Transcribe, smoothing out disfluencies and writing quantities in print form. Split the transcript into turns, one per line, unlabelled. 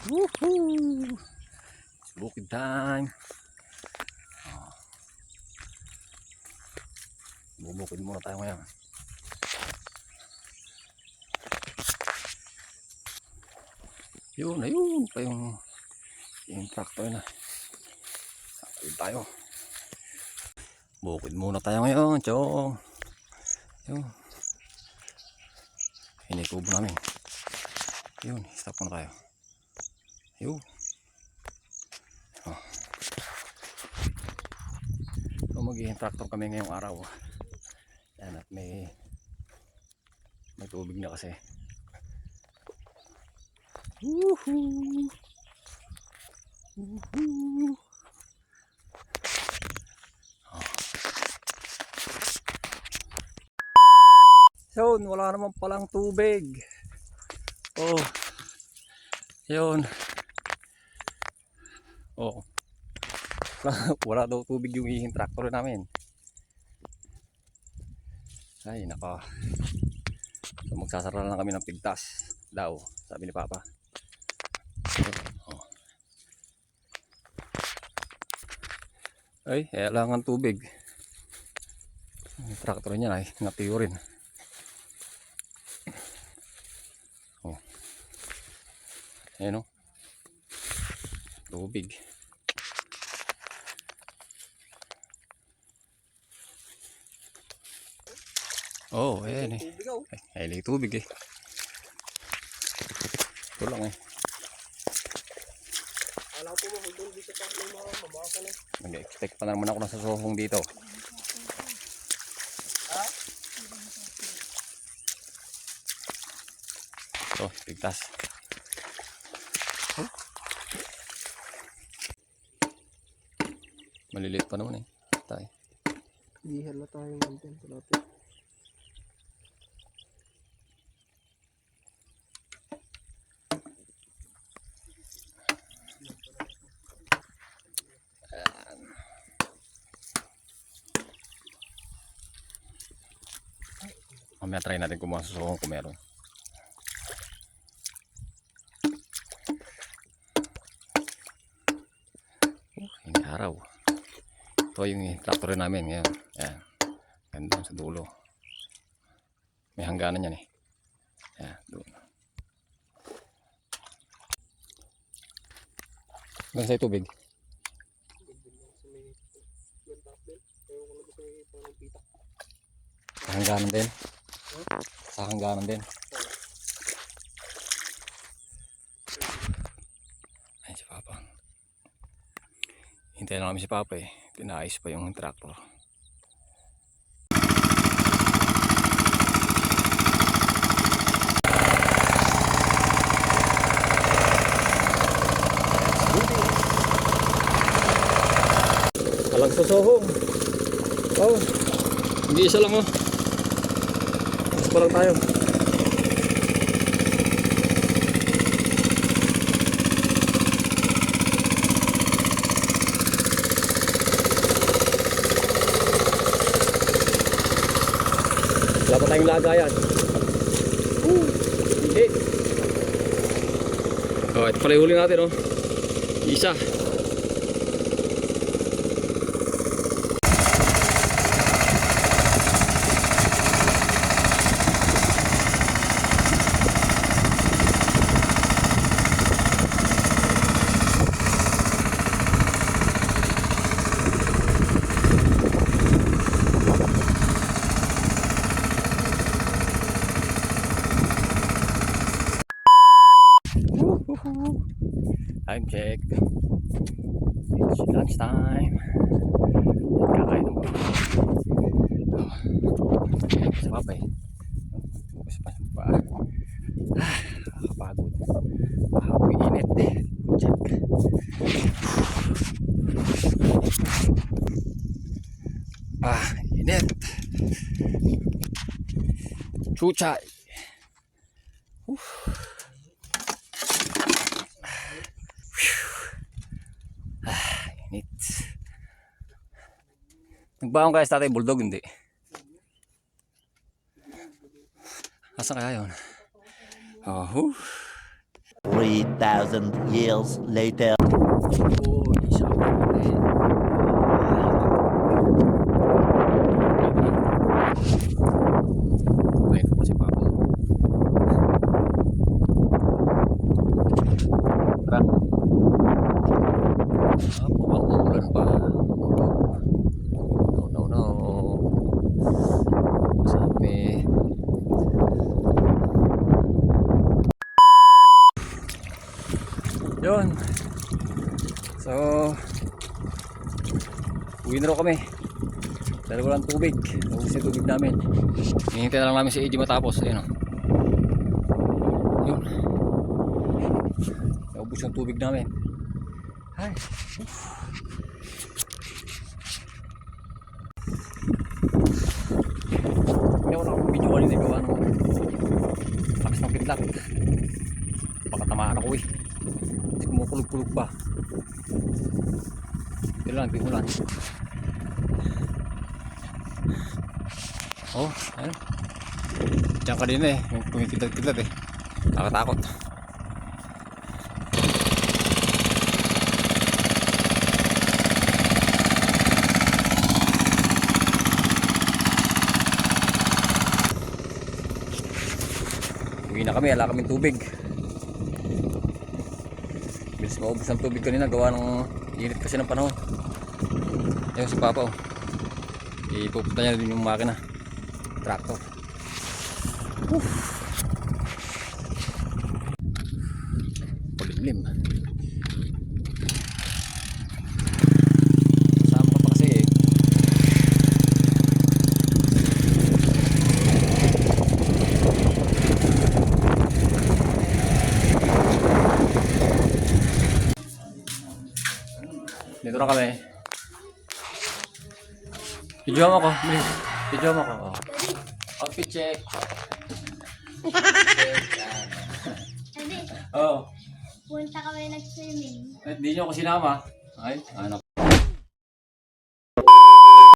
Woohoo! It's bukid time. Bubukid muna tayo ngayon. Yun, ayun pa yung tractor na. Ayun tayo. Bukid muna tayo ngayon, chong. Yun. Hinikubo namin. Yun, stop muna tayo. Yun. Oh. So magiging tractor kami ngayong araw. Yan, at may tubig na kasi. Woohoo! Woohoo! Oh. Yun, wala naman palang tubig. Oh. Yun. Oh. Wala daw tubig yung ihing tractor namin. Ay, naka. So magsasara lang kami ng pigtas daw, sabi ni Papa. Oh. Ay, kailangan tubig. Yung tractor niya ay natiyo rin. Oh. Ayan o. Tubig. Oh, ayan eh. Ay, tubig eh. Ito lang eh.
Alam ko mo, doon dito pa ng mga mamaka na.
Nag-expect pa naman ako na sa sohong dito.
Ha?
Ito, pigtas. Oh. Maliliit pa naman eh. Tayo.
Dihal na tayo ng temperature.
Mamaya try natin kumuha sa sohong kung meron. Yung araw. Ito yung tractor namin ngayon. Ayan. Ganda sa dulo. May hangganan yan eh. Ayan, doon. Hanggang sa tubig. Sa hangganan din. Sa hangganan din. Ay, si Papa. Hintayin lang kami si Papa eh. Pinaayos pa yung tractor. Walang susohong. Oh, hindi isa lang oh. Mas parang tayo. Wala pa tayong lagayan. Hindi. Oh, ito pala yung huli natin oh. Isa. Time check. It's lunch time. Kakain mo. Sa Papa eh. Bukas pa sa pa. Nakakapagod. Mahapoy init. Check. Init. Chuchay. Init. Nagbaon kaya sa tatay bulldog, hindi? Asan kaya yun? Oh,
3,000 years later.
Oh, isa pa rin. Ayun po si Papa. Tara. Mukhang uulan pa. No. Sabi. Yun. So, uwi na raw kami. Dahil walang tubig. Naubos yung tubig namin. Hinihintay na lang namin si AJ matapos. Ayun o. Yun. Naubos yung tubig namin. Ay. Hindi ako nakapag-video kanina. Gawa ng lakas ng kidlat. Baka tamaan ako eh. Kasi kumukulog-kulog pa. Hindi lang, bihulan. Oh, ayun. Diyan kanina eh, yung kumikidlat-kidlat eh. Nakatakot. Uwi na kami, wala kaming tubig. Bilis maubos ng tubig kanina, gawa ng init kasi ng panahon. Ayun si Papa oh. Ipupunta niya din yung makina. Tractor. Paglimlim. Kasama ka pa kasi eh. Dito na kami. Video mo ko, please. Video mo ko. Oh. Outfit check.
Sabi,
Oh.
punta kami nag-swimming.
Hindi nyo ako sinama. Ay, anak.